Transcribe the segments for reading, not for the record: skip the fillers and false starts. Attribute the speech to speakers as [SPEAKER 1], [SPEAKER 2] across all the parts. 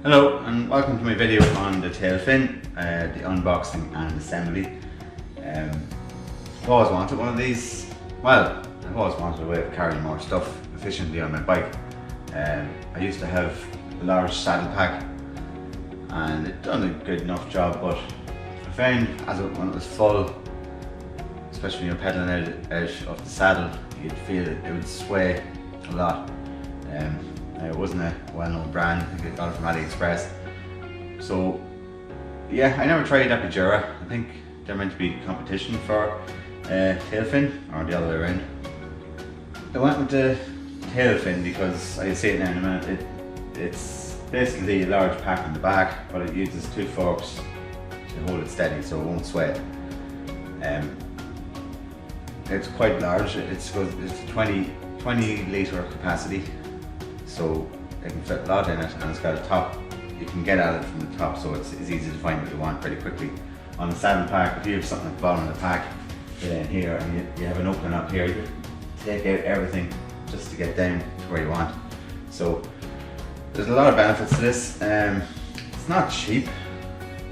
[SPEAKER 1] Hello and welcome to my video on the Tailfin, the unboxing and assembly. I've always wanted one of these. Well, I've always wanted a way of carrying more stuff efficiently on my bike. I used to have a large saddle pack and it done a good enough job, but I found when it was full, especially when you're pedaling out of the saddle, you'd feel it would sway a lot. It wasn't a well-known brand. I think I got it from AliExpress. So yeah, I never tried Apogera. I think they're meant to be competition for Tailfin, or the other way around. I went with the Tailfin because I see it now in a minute. It's basically a large pack in the back, but it uses two forks to hold it steady so it won't sway. It's quite large. It's 20 litre capacity. So it can fit a lot in it, and it's got a top. You can get at it from the top, so it's easy to find what you want pretty quickly. On the saddle pack, if you have something at the bottom of the pack, get in here and you have an opening up here, you can take out everything just to get down to where you want. So there's a lot of benefits to this. It's not cheap.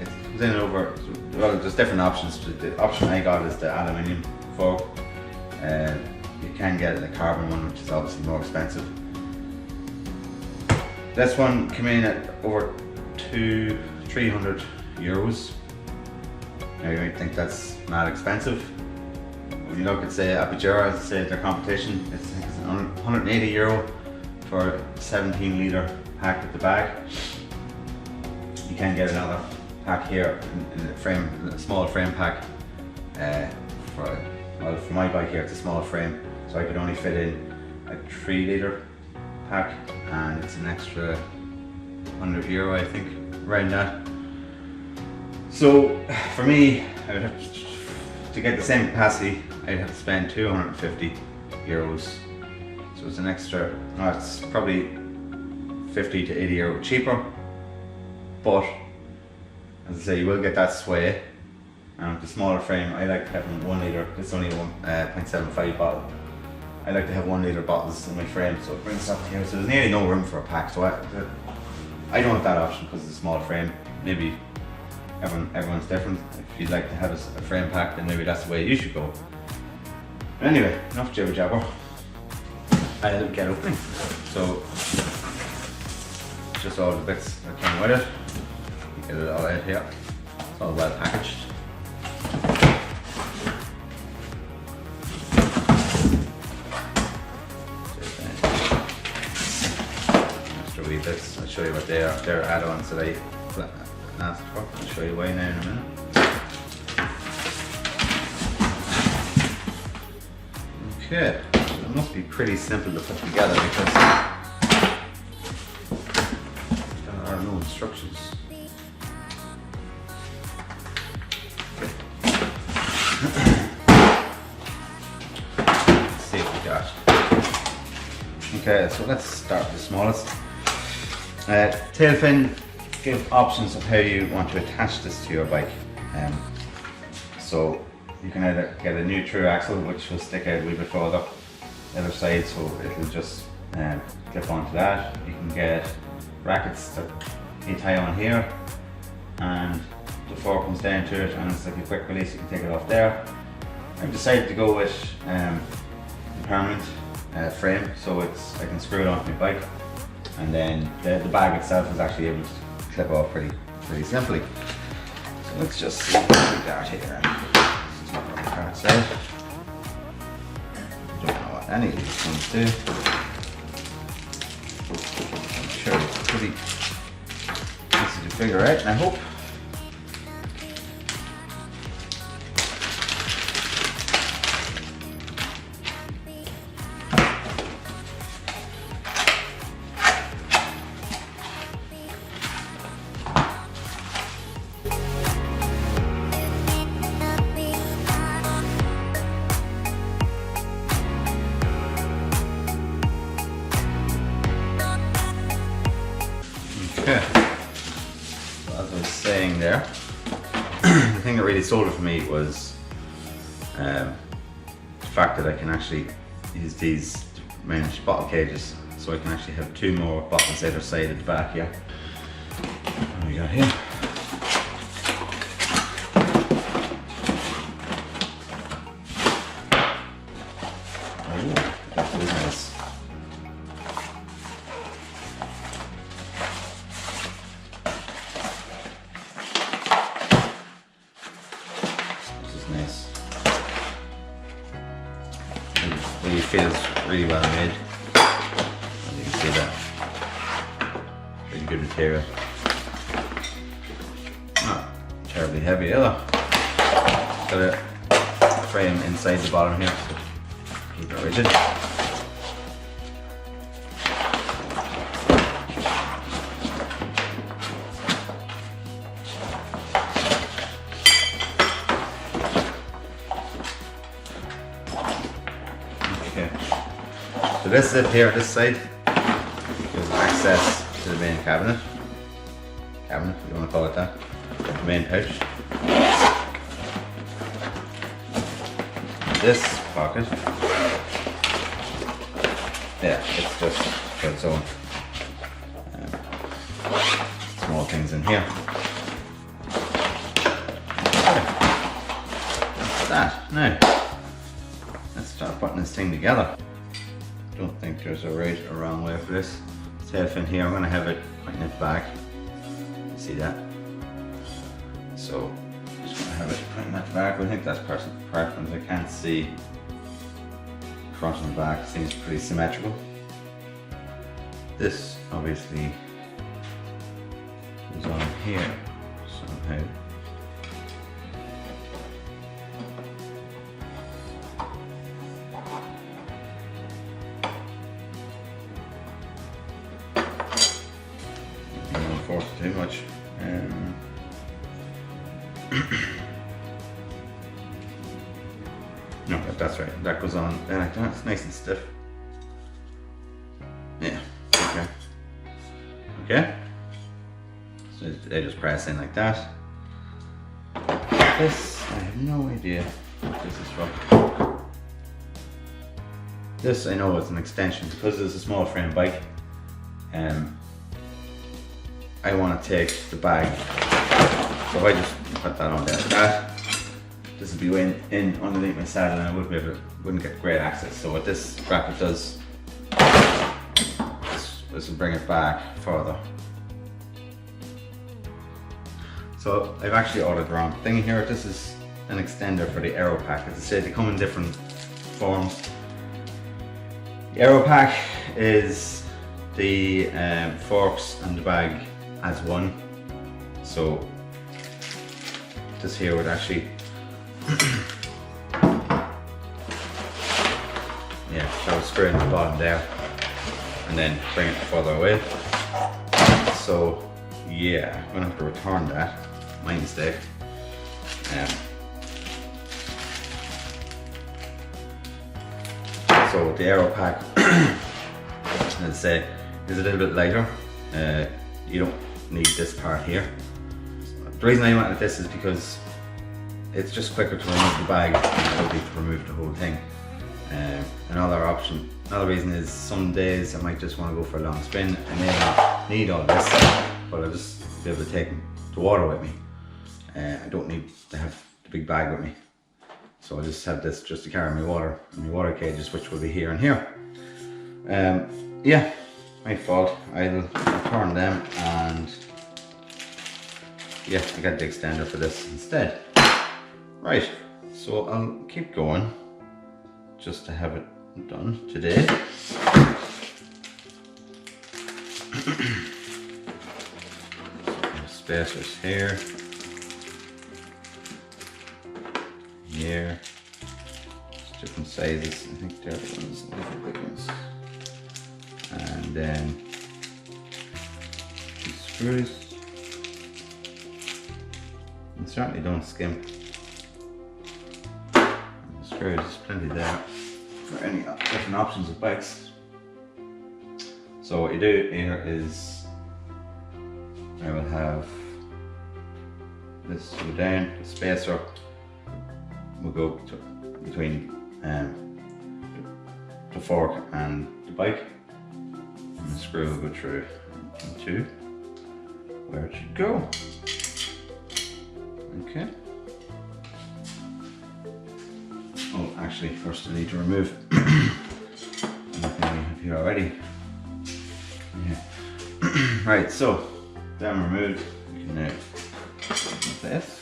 [SPEAKER 1] It comes in over, well, there's different options. The option I got is the aluminium fork. You can get a carbon one, which is obviously more expensive. This one came in at over 300 euros. Now you might think that's not expensive. When you look at, say, Apogera, say their competition, it's 180 euro for a 17 litre pack at the back. You can get another pack here in a frame, a small frame pack. For my bike here, it's a small frame, so I could only fit in a 3 litre pack, and it's an extra 100 euro, I think, around that. So for me, I would have to get the same capacity, I'd have to spend 250 euros. So it's an extra, it's probably 50 to 80 euro cheaper, but as I say, you will get that sway. And with the smaller frame, I like having 1 litre. It's only a 1.75 bottle. I like to have 1 litre bottles in my frame, so it brings it up here. So there's nearly no room for a pack. So I don't have that option because it's a small frame. Maybe everyone's different. If you'd like to have a frame pack, then maybe that's the way you should go. But anyway, enough jibber jabber. I'll get opening. So just all the bits that came with it. Get it all out here. It's all well packaged. Bits. I'll show you what they are. They're add-ons that I asked for. I'll show you why now in a minute. Okay, so it must be pretty simple to put together because there are no instructions. Let's see what we got. Okay, so let's start with the smallest. Tailfin give options of how you want to attach this to your bike. So you can either get a new true axle, which will stick out a wee bit further the other side, so it'll just clip onto that. You can get brackets that you tie on here, and the fork comes down to it, and it's like a quick release. You can take it off there. I've decided to go with a permanent frame, so I can screw it onto my bike. And then the bag itself is actually able to clip off pretty simply. So let's just see what we got here. This is not what the card says. I don't know what any of these things do. I'm sure it's pretty easy to figure out, and I hope. Okay, so as I was saying there, the thing that really sold it for me was the fact that I can actually use these main bottle cages, so I can actually have 2 more bottles either side at the back here. What do we got here? Oh, that is nice. This is nice. It really feels really well made. As you can see that. Really good material. Not terribly heavy either. Got a frame inside the bottom here, so keep it rigid. Okay, so this zip here, this side, gives access to the main cabinet, if you want to call it that, the main pouch. This pocket, yeah, it's just got its own small things in here. That's that. Now, let's start putting this thing together. Don't think there's a right or wrong way for this. Tailfin here, I'm going to have it pointing at the back. You see that? So, just going to have it pointing at the back. I think that's personal preference. I can't see front and back. Seems pretty symmetrical. This obviously is on here somehow. I don't want to force it too much. No, that's right. That goes on there like that. It's nice and stiff. Yeah. Okay. Okay. So they just press in like that. This, I have no idea what this is from. This I know is an extension because it's a small frame bike. I want to take the bag, so if I just put that on there like that, this would be in underneath my saddle and I wouldn't get great access. So what this bracket does, this will bring it back further. So I've actually ordered the wrong thing here. This is an extender for the aero pack. As I said, they come in different forms. The aero pack is the forks and the bag as one. So this here would actually yeah, that would screw in the bottom there and then bring it further away. So yeah, I'm gonna have to return that. My mistake. So the aero pack, as I say, is a little bit lighter. You don't need this part here. The reason I wanted this is because it's just quicker to remove the bag than it would be to remove the whole thing. Another reason is some days I might just want to go for a long spin. I may not need all this, but I'll just be able to take the water with me. I don't need to have the big bag with me. So I'll just have this just to carry my water and my water cages, which will be here and here. Yeah, my fault. I'll return them and yeah, I got the extender for this instead. Right, so I'll keep going just to have it done today. Spacers here. Here, it's different sizes. I think they're the ones, the big ones. And then these screws. And certainly don't skimp. And the screws, there's plenty there for any different options of bikes. So what you do here is I will have this go down, the spacer will go between the fork and the bike, and the screw will go through into where it should go. Okay. Oh, actually, first I need to remove anything we have here already. Yeah. Right, so them removed, we can now remove this.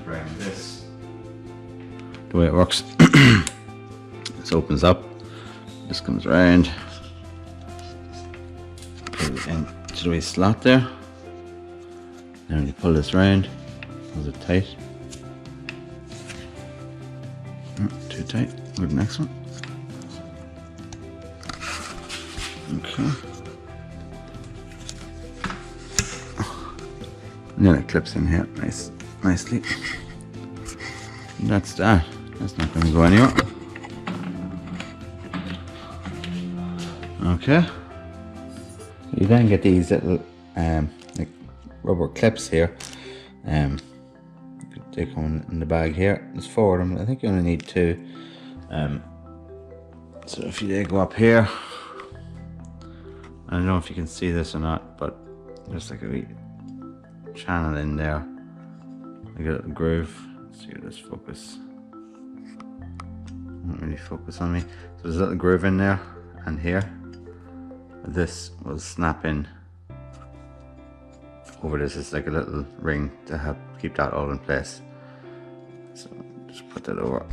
[SPEAKER 1] Bring this. The way it works, this opens up, this comes around, put it into the wee slot there. Now when you pull this round, hold it tight. Too tight. Go to the next one. Okay. And then it clips in here, nicely. And that's that. That's not going to go anywhere. Okay. You then get these little like rubber clips here. They come in the bag here. There's 4 of them. I think you only need 2. So if you go up here, I don't know if you can see this or not, but there's like a wee channel in there, like a little groove. Let's see, this focus. Won't really focus on me. So there's a little groove in there and here. This will snap in over this. It's like a little ring to help keep that all in place. So just put that over.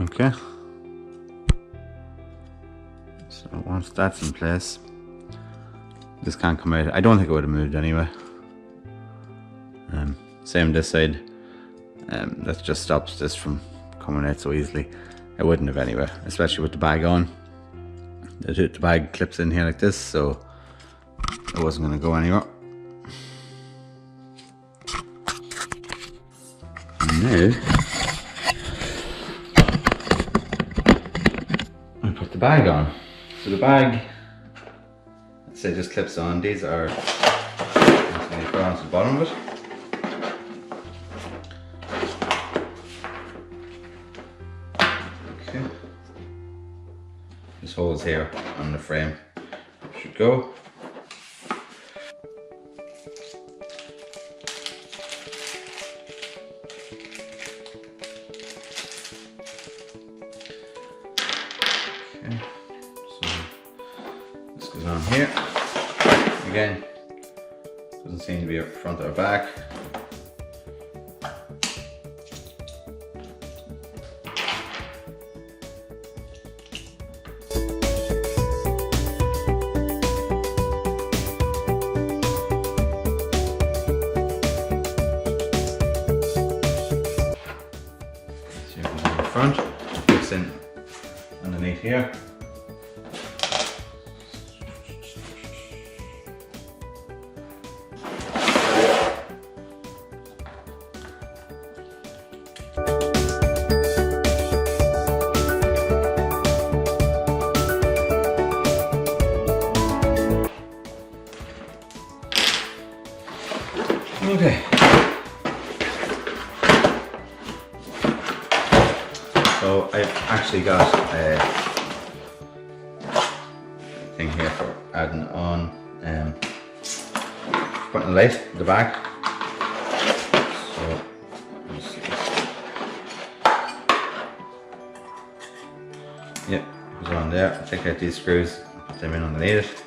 [SPEAKER 1] Okay. So once that's in place, this can't come out. I don't think it would have moved anyway. Same this side. That just stops this from coming out so easily. It wouldn't have anyway, especially with the bag on. The bag clips in here like this, so it wasn't going to go anywhere. And now I put the bag on. So the bag, let's say, just clips on. These are going to put onto the bottom of it. Okay. This holes here on the frame should go. Okay, so this goes on here. Again, doesn't seem to be up front or back. Front, fits in underneath here. Okay. So I've actually got a thing here for adding on, putting a light at the back. So let's see. Yep, it goes on there. I'll take out these screws, put them in underneath it,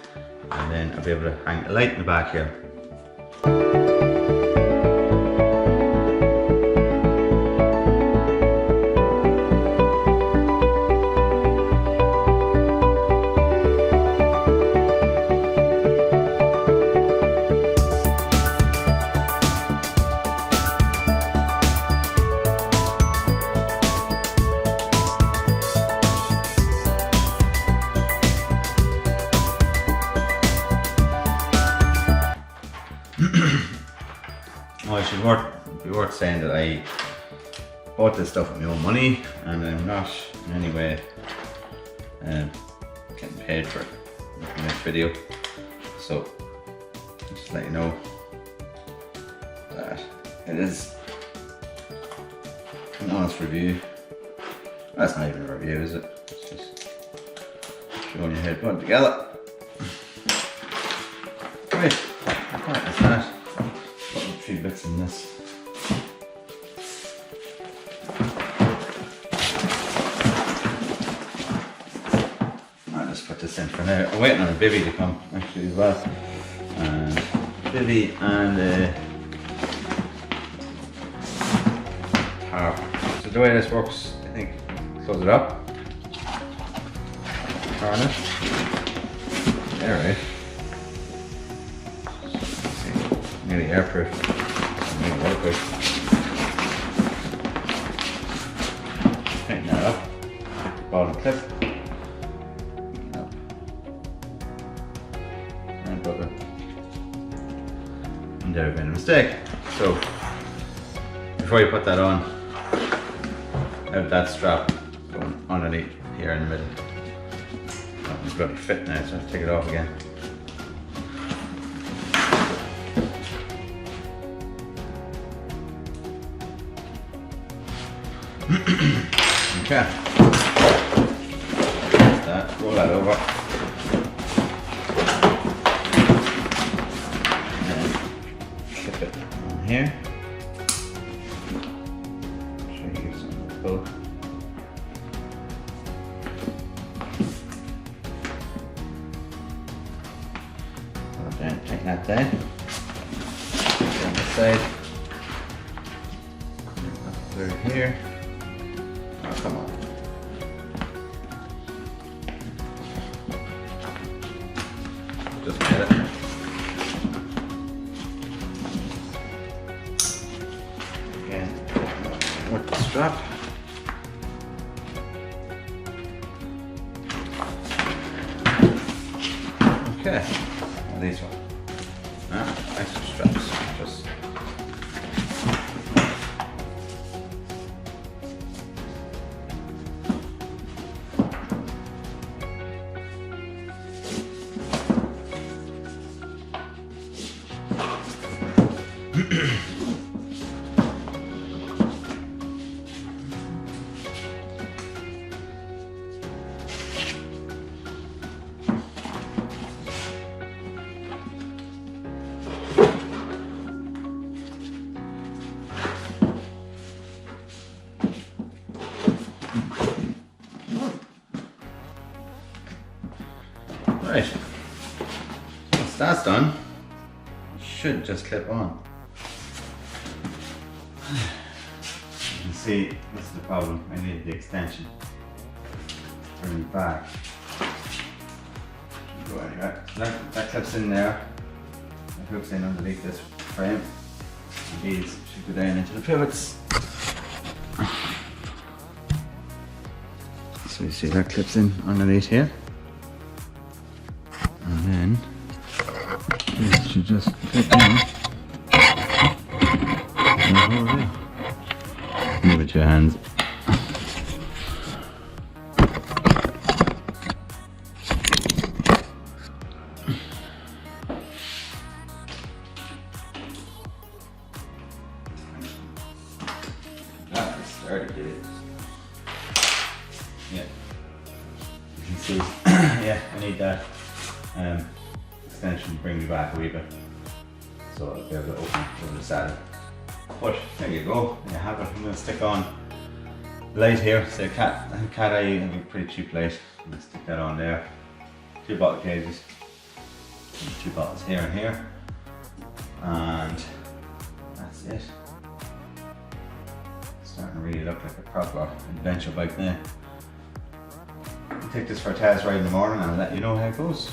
[SPEAKER 1] and then I'll be able to hang a light in the back here. Well, it should be worth saying that I bought this stuff with my own money, and I'm not in any way getting paid for making this video. So just let you know that it is an honest review. That's not even a review, is it? It's just showing you how to put it together. Right, that is that. Put a few bits in this. I'll just put this in for now. I'm waiting on a bivvy to come actually as well. And bivvy and tarp. So the way this works, I think, close it up. Turn it. There, right. Nearly airproof. Nearly waterproof. Tighten that up. Bottom clip. Up. And put it. And there would have been a mistake. So before you put that on, have that strap going underneath here in the middle. That one's bloody fit now, so I have to take it off again. Okay. That's that. Roll that over. And clip it on here. Show you some of the pull. Down, take that down. On this side. Up through here. Oh, come on. Just get it. Again, with the strap. Okay. These one. Extra straps. Just right, once that's done, it should just clip on. You can see, this is the problem, I need the extension. Bring it back. Go anyway. That clips in there, that hooks in underneath this frame. And these should go down into the pivots. So you see that clips in underneath here. And then this should just fit in. Move it to your hands. That is sturdy, dude. Yeah. You can see, yeah, I need that. Extension to bring me back a wee bit, so I'll be able to open it over the saddle. But there you go, there you have it. I'm going to stick on light here. Say cat eye, have a pretty cheap light. I'm going to stick that on there. 2 bottle cages, 2 bottles here and here, and that's it. It's starting to really look like a proper adventure bike now. I'll take this for a test ride in the morning and I'll let you know how it goes.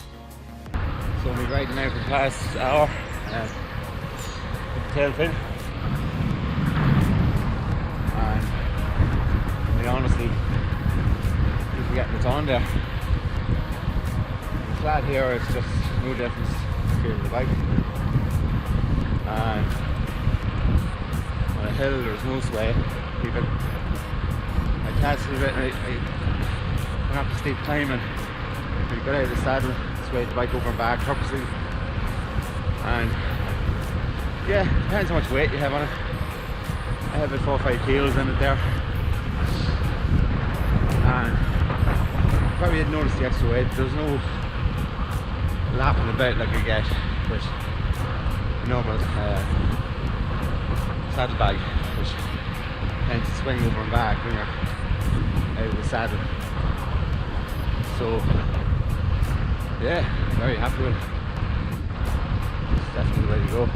[SPEAKER 1] So we'll be riding now for the past hour with the Tailfin, and we honestly keep getting it on there. The flat here is just no difference to the bike, and on a hill there's no sway. I can't see it. walking up the steep climb, and we got out of the saddle, swayed the bike over and back purposely. And yeah, depends how much weight you have on it. I have about 4 or 5 kilos in it there. And probably didn't notice the extra weight. There's no lapping about like I get with normal saddlebag, which tends to swing over and back when you're out of the saddle. So yeah, very happy with it. It's definitely the way to go.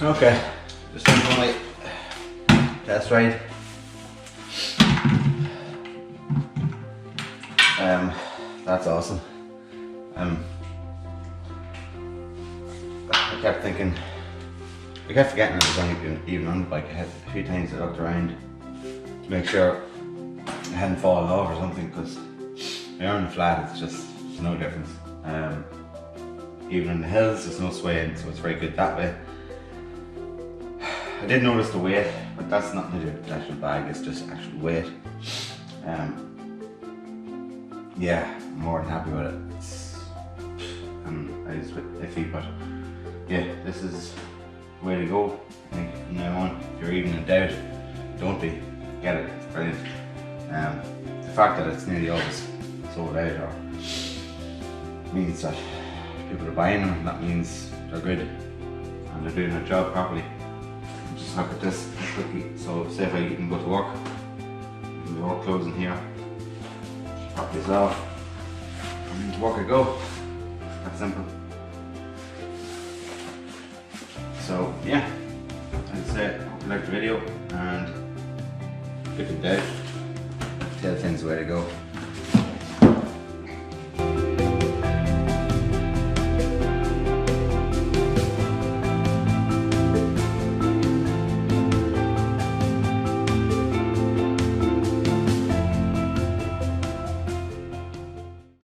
[SPEAKER 1] Okay, just done my test ride. That's awesome. I kept thinking, I kept forgetting I was only even on the bike. I had a few times I looked around to make sure I hadn't fallen off or something, because when you're on the flat, it's just, there's no difference. Even in the hills, there's no swaying, so it's very good that way. I did notice the weight, but that's nothing to do with the actual bag, it's just actual weight. Yeah, I'm more than happy with it. I was a bit iffy, but yeah, this is the way to go. I think from now on, if you're even in doubt, don't be. Get it, it's brilliant. The fact that it's nearly always sold out or means that people are buying them, that means they're good and they're doing their job properly. Just look at this quickly. So say if I even go to work, the work clothes in here, pop this off, and to work I go. That's simple. So yeah, as I said, hope you liked the video, and if you doubt, Tailfin's the way to go.